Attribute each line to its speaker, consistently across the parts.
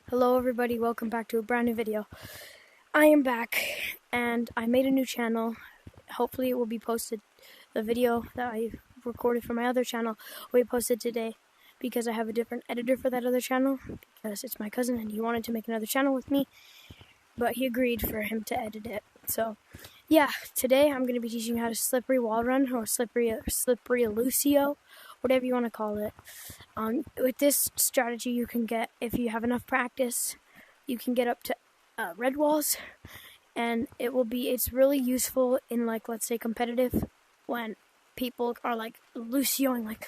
Speaker 1: Hello everybody, welcome back to a brand new video. I am back and I made a new channel. Hopefully it will be posted. The video that I recorded for my other channel will be posted today because I have a different editor for that other channel because it's my cousin and he wanted to make another channel with me, but he agreed for him to edit it. So yeah, today I'm going to be teaching you how to slippery wall run or slippery Lucio, whatever you want to call it. With this strategy you can get, if you have enough practice, you can get up to red walls, and it's really useful in, like, let's say competitive, when people are like Lucioing like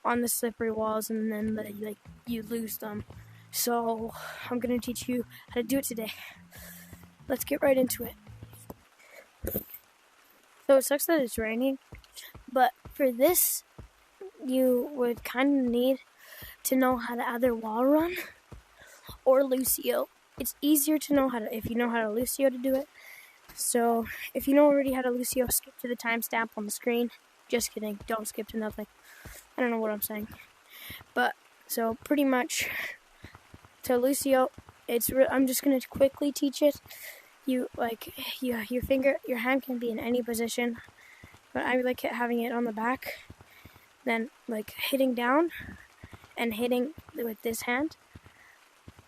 Speaker 1: on the slippery walls and then like you lose them. So I'm going to teach you how to do it today. Let's get right into it. So it sucks that it's raining, but for this, you would kind of need to know how to either wall run or Lucio. It's easier to know if you know how to Lucio to do it. So if you know already how to Lucio, skip to the timestamp on the screen. Just kidding, don't skip to nothing. I don't know what I'm saying. But, so pretty much, to Lucio, I'm just going to quickly teach it. Your hand can be in any position, but I like having it on the back, then like hitting down and hitting with this hand.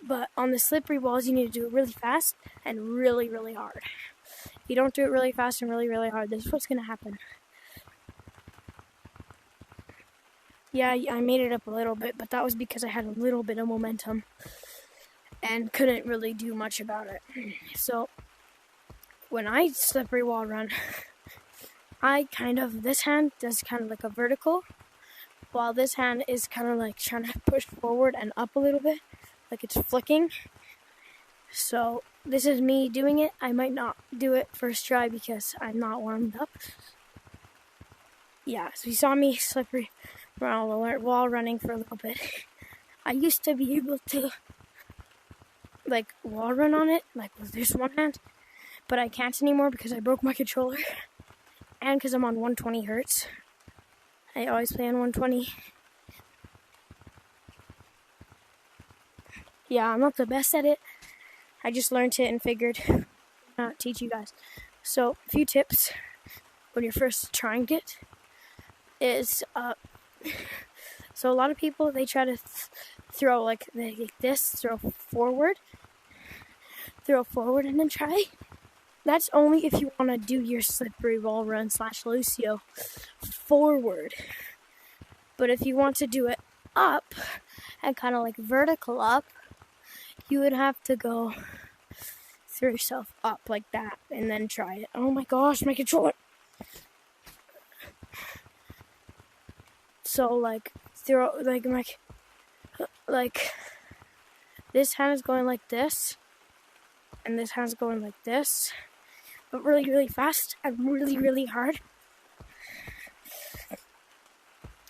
Speaker 1: But on the slippery walls, you need to do it really fast and really, really hard. If you don't do it really fast and really, really hard, this is what's going to happen. Yeah, I made it up a little bit, but that was because I had a little bit of momentum and couldn't really do much about it. So when I slippery wall run, this hand does kind of like a vertical, while this hand is kind of like trying to push forward and up a little bit, like it's flicking. So this is me doing it. I might not do it first try because I'm not warmed up. Yeah, so you saw me slippery wall running for a little bit. I used to be able to like wall run on it, like with this one hand, but I can't anymore because I broke my controller and because I'm on 120 hertz. I always play on 120. Yeah, I'm not the best at it. I just learned it and figured I'd teach you guys. So, a few tips when you're first trying it is, so a lot of people, they try to throw like this, throw forward and then try. That's only if you want to do your slippery wall run / Lucio forward. But if you want to do it up and kind of like vertical up, you would have to go throw yourself up like that and then try it. Oh my gosh, my controller. So like throw like this hand is going like this and this hand's going like this, but really, really fast and really, really hard,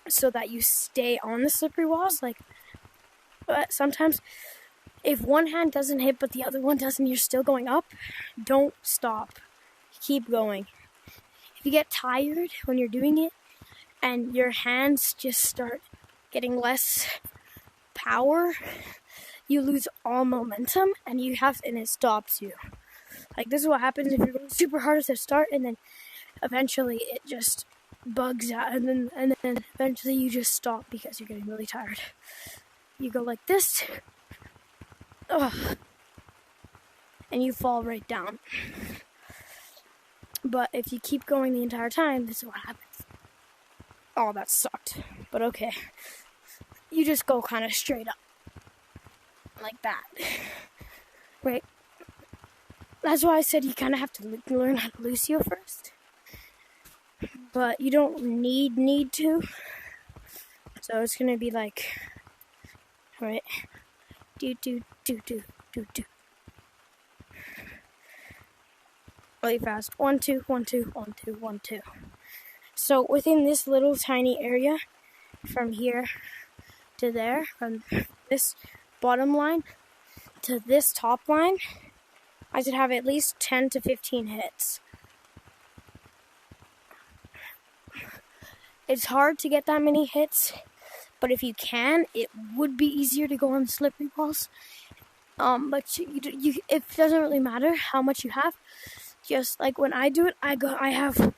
Speaker 1: so that you stay on the slippery walls. But sometimes if one hand doesn't hit but the other one does and you're still going up, don't stop. Keep going. If you get tired when you're doing it and your hands just start getting less power, you lose all momentum and it stops you. Like, this is what happens if you're going super hard at the start, and then eventually it just bugs out, and then eventually you just stop because you're getting really tired. You go like this, and you fall right down. But if you keep going the entire time, this is what happens. Oh, that sucked. But okay. You just go kind of straight up. Like that. Right? That's why I said you kind of have to learn how to Lucio first. But you don't need to. So it's going to be like, right? Do. Really fast. 1, 2, 1, 2, 1, 2, 1, 2. So within this little tiny area, from here to there, from this bottom line to this top line, I should have at least 10 to 15 hits. It's hard to get that many hits But if you can, it would be easier to go on slippery walls. But you it doesn't really matter how much you have. Just like when I do it, I have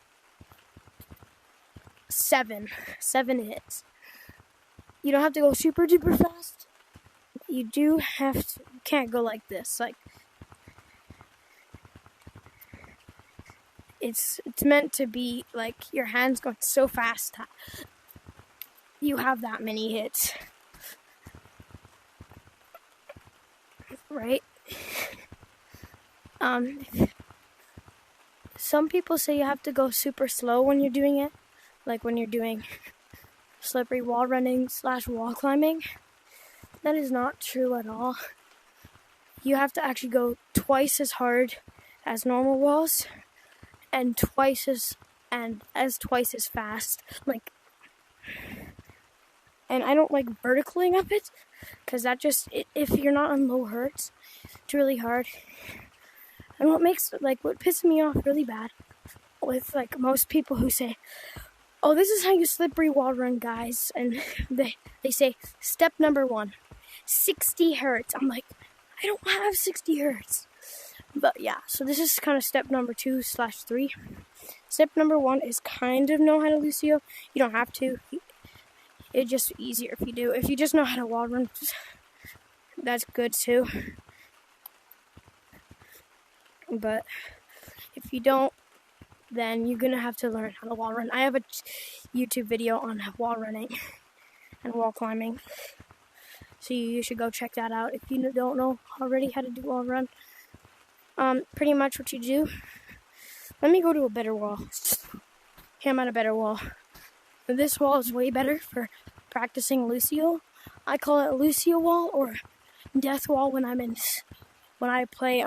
Speaker 1: seven hits. You don't have to go super duper fast. You do have to. You can't go like this. Like it's meant to be like your hands going so fast that you have that many hits, right? Some people say you have to go super slow when you're doing it, like when you're doing slippery wall running / wall climbing. That is not true at all. You have to actually go twice as hard as normal walls, and twice as fast. Like, and I don't like verticaling up it, because that just, if you're not on low hurts, it's really hard. And what pisses me off really bad with like most people who say, oh, this is how you slippery wall run, guys, and they say step number 1, 60 hertz. I'm like, I don't have 60 hertz. But yeah, so this is kind of step number 2/3. Step number 1 is kind of know how to Lucio. You don't have to. It's just easier if you do. If you just know how to wall run, that's good too. But if you don't, then you're gonna have to learn how to wall run. I have a YouTube video on wall running and wall climbing, so you should go check that out if you don't know already how to do wall run. Pretty much what you do. Let me go to a better wall. Okay, I'm at a better wall. This wall is way better for practicing Lucio. I call it Lucio wall or death wall when I play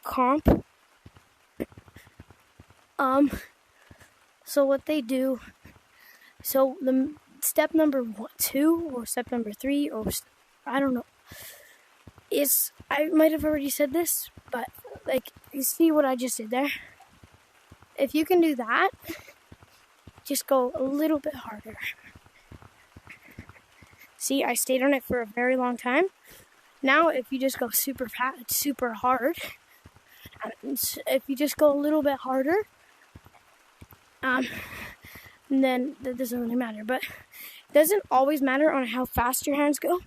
Speaker 1: comp. So what they do, so the step number 2 or step number 3 or I don't know, is, I might have already said this, but like, you see what I just did there? If you can do that, just go a little bit harder. See, I stayed on it for a very long time. Now, if you just go super fast, super hard, if you just go a little bit harder, then that doesn't really matter. But it doesn't always matter on how fast your hands go,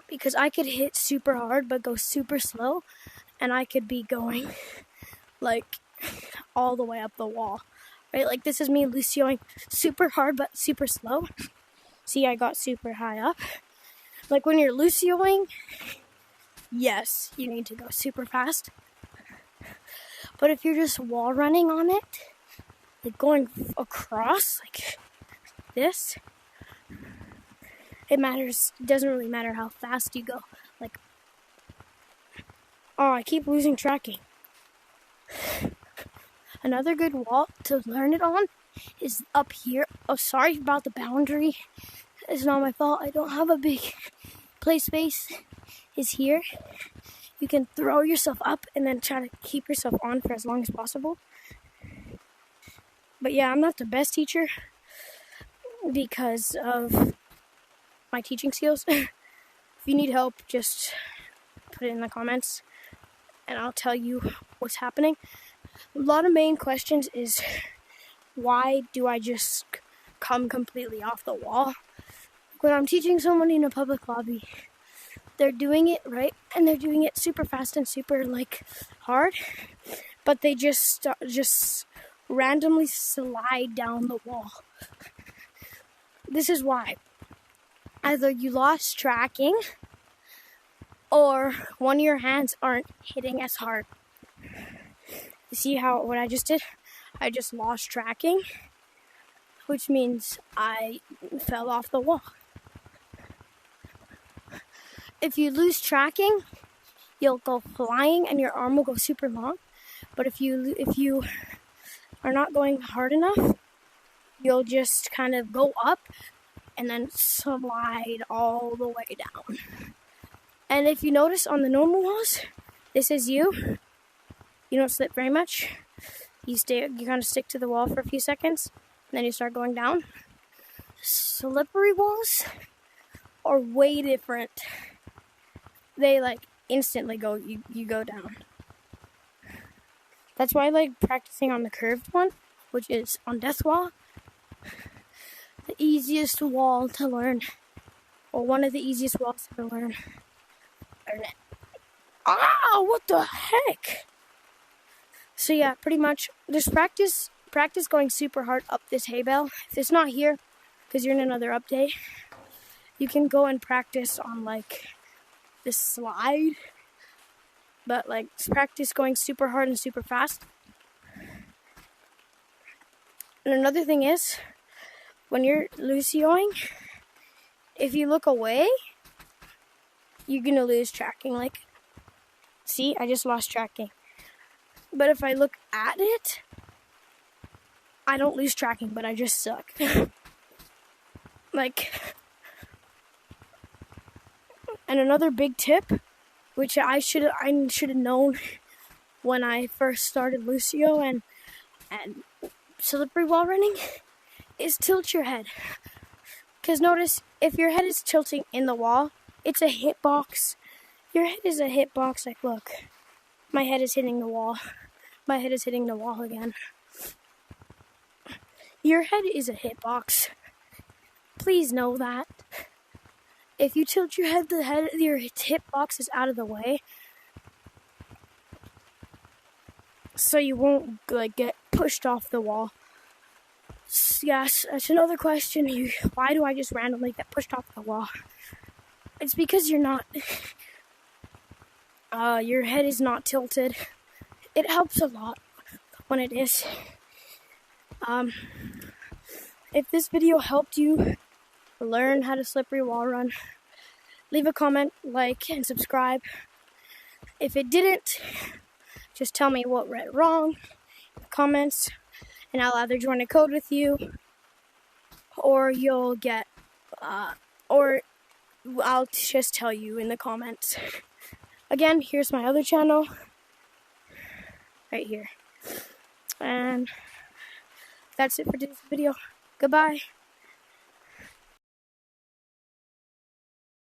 Speaker 1: because I could hit super hard but go super slow, and I could be going like all the way up the wall, right? Like this is me Lucioing super hard but super slow. See, I got super high up. Like when you're Lucioing, yes, you need to go super fast. But if you're just wall running on it, like going across like this, it doesn't really matter how fast you go. Like, oh, I keep losing tracking. Another good wall to learn it on is up here. Oh, sorry about the boundary. It's not my fault. I don't have a big play space. Is here. You can throw yourself up and then try to keep yourself on for as long as possible. But yeah, I'm not the best teacher because of my teaching skills. If you need help, just put it in the comments and I'll tell you what's happening. A lot of main questions is, why do I just come completely off the wall? When I'm teaching someone in a public lobby, they're doing it right, and they're doing it super fast and super like hard, but they just randomly slide down the wall. This is why. Either you lost tracking, or one of your hands aren't hitting as hard. You see what I just did? I just lost tracking, which means I fell off the wall. If you lose tracking, you'll go flying and your arm will go super long. But if you are not going hard enough, you'll just kind of go up and then slide all the way down. And if you notice on the normal walls, this is you. You don't slip very much. You kind of stick to the wall for a few seconds, and then you start going down. slippery walls are way different. They like instantly go, you go down. That's why I like practicing on the curved one, which is on death wall. The easiest wall to learn, or one of the easiest walls to learn. Ah, what the heck? So yeah, pretty much just practice going super hard up this hay bale. If it's not here, because you're in another update, you can go and practice on like this slide. But like practice going super hard and super fast. And another thing is, when you're Lucioing, if you look away, you're gonna lose tracking. Like, see, I just lost tracking. But if I look at it, I don't lose tracking, but I just suck. Like, and another big tip, which I should have known when I first started Lucio and slippery wall running, is tilt your head. Because notice, if your head is tilting in the wall, it's a hitbox. Your head is a hitbox. Like, look, my head is hitting the wall. My head is hitting the wall again. Your head is a hitbox. Please know that. If you tilt your head, your hitbox is out of the way, so you won't like get pushed off the wall. Yes, that's another question. Why do I just randomly get pushed off the wall? It's because you're not. Your head is not tilted. It helps a lot when it is. If this video helped you learn how to slippery wall run, leave a comment, like, and subscribe. If it didn't, just tell me what went wrong in the comments, and I'll either join a code with you, or you'll get, or I'll just tell you in the comments. Again, here's my other channel, right here. And that's it for this video. Goodbye.